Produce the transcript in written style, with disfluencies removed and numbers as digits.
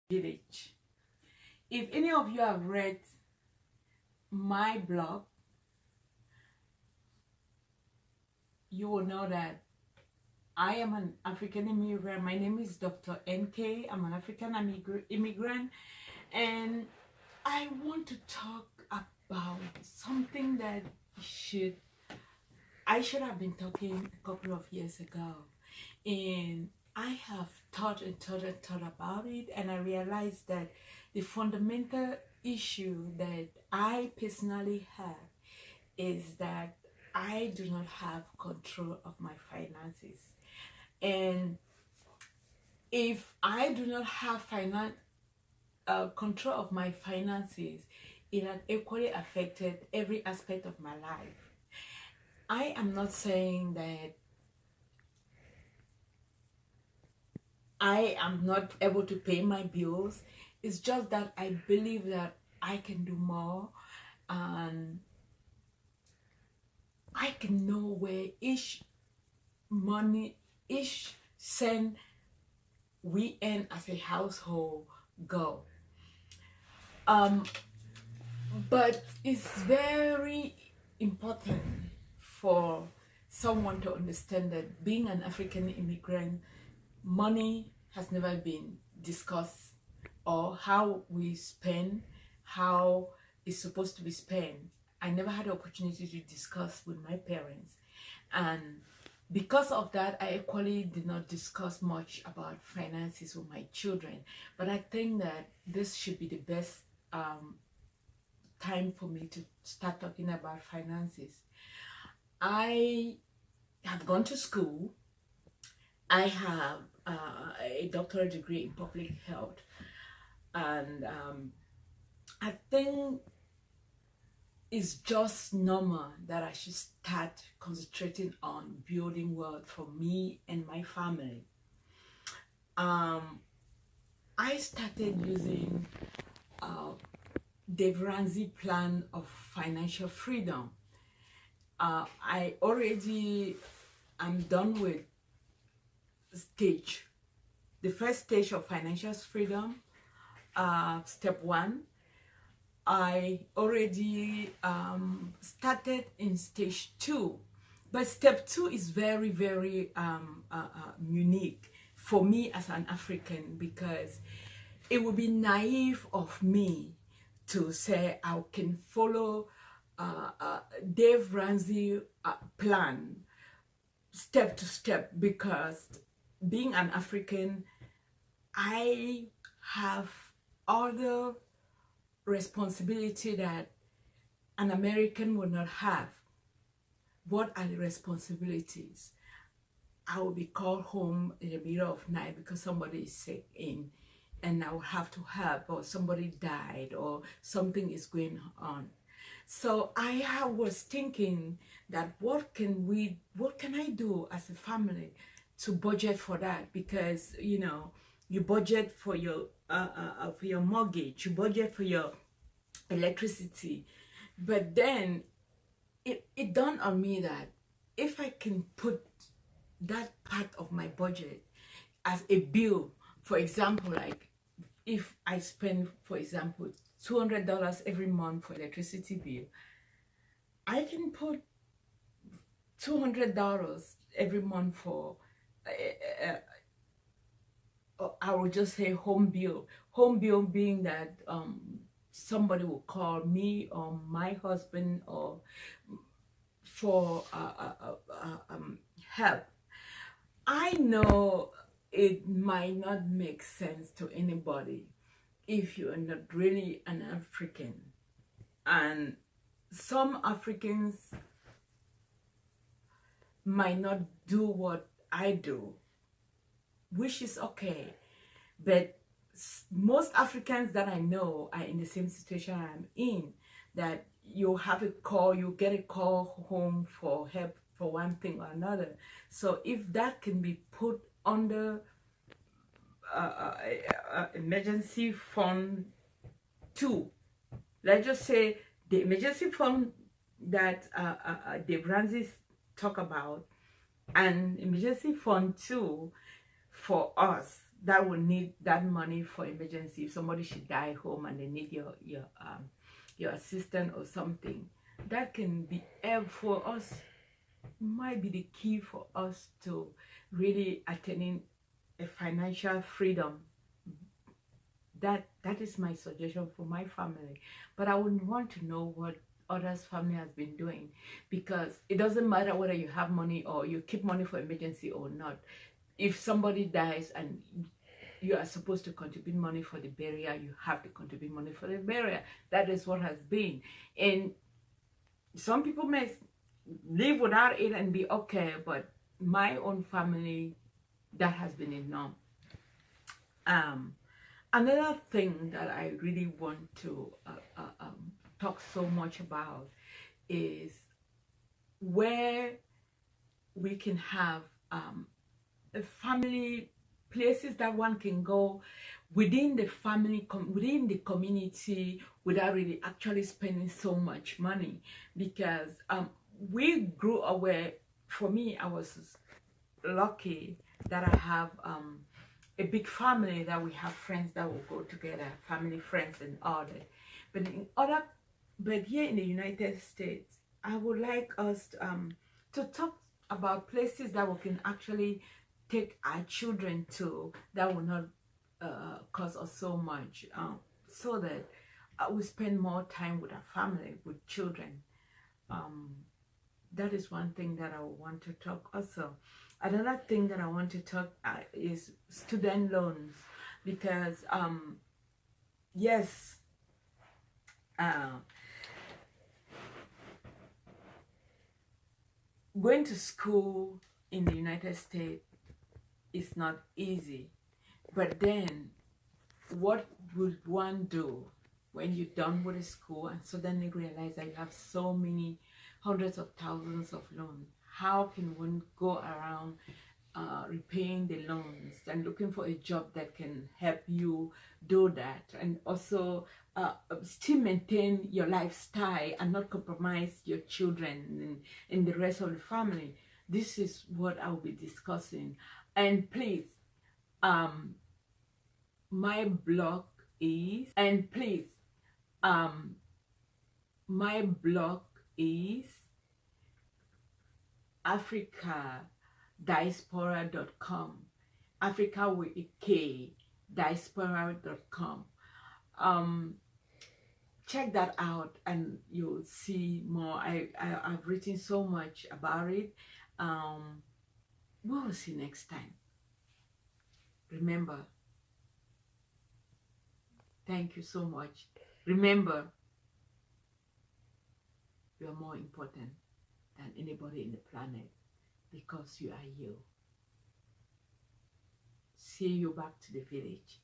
village. If any of you have read my blog, you will know that I am an African immigrant. My name is Dr. NK. I'm an African immigrant, and I want to talk about something that I should have been talking a couple of years ago, and I have thought about it, and I realized that the fundamental issue that I personally have is that I do not have control of my finances. And if I do not have control of my finances, it had equally affected every aspect of my life. I am not saying that I am not able to pay my bills. It's just that I believe that I can do more, and I can know where each cent we earn as a household go. But it's very important for someone to understand that being an African immigrant, money has never been discussed, or how we spend, how it's supposed to be spent. I never had the opportunity to discuss with my parents, and because of that, I equally did not discuss much about finances with my children. But I think that this should be the best time for me to start talking about finances. I have gone to school. I have a doctorate degree in public health, and I think it's just normal that I should start concentrating on building wealth for me and my family. I started using Dave Ramsey plan of financial freedom. I already am done with the first stage of financial freedom, step 1. I already started in stage 2, but step 2 is very, very unique for me as an African, because it would be naive of me to say I can follow Dave Ramsey plan step to step, because being an African, I have other responsibility that an American would not have. What are the responsibilities? I will be called home in the middle of night because somebody is sick and I will have to help, or somebody died, or something is going on. So I was thinking that what can I do as a family to budget for that? Because you budget for your mortgage, you budget for your electricity, but then it dawned on me that if I can put that part of my budget as a bill, for example, like if I spend, for example, $200 every month for electricity bill, I can put $200 every month for I would just say home bill. Home bill being that somebody will call me or my husband or for help. I know it might not make sense to anybody if you are not really an African, and some Africans might not do what I do, which is okay, but most Africans that I know are in the same situation I'm in, that you have a call, you get a call home for help for one thing or another. So if that can be put under emergency fund 2, let's just say the emergency fund that Dave Ramsey talk about, and emergency fund 2 for us that will need that money for emergency. If somebody should die home and they need your assistant or something, that can be for us, might be the key for us to really attaining a financial freedom. That is my suggestion for my family. But I would want to know what others family has been doing, because it doesn't matter whether you have money or you keep money for emergency or not. If somebody dies and you are supposed to contribute money for the burial, you have to contribute money for the burial. That is what has been. And some people may live without it and be okay, but my own family, that has been enough. Another thing that I really want to talk so much about is where we can have a family places that one can go within the family, within the community, without really actually spending so much money. Because we grew up where, for me, I was lucky that I have a big family, that we have friends that will go together, family, friends, and all that. But here in the United States, I would like us to talk about places that we can actually take our children to, that will not cost us so much, so that we spend more time with our family, with children. That is one thing that I want to talk also. Another thing that I want to talk is student loans, because yes, going to school in the United States is not easy. But then what would one do when you're done with the school and suddenly realize that you have so many hundreds of thousands of loans? How can one go around repaying the loans and looking for a job that can help you do that, and also still maintain your lifestyle and not compromise your children and the rest of the family? This is what I'll be discussing. And please, my blog is, my blog is africadiaspora.com, Africa with a K, diaspora.com. Check that out and you'll see more. I've written so much about it. We will see next time. Remember, thank you so much. Remember, you are more important than anybody in the planet, because you are you. See you back to the village.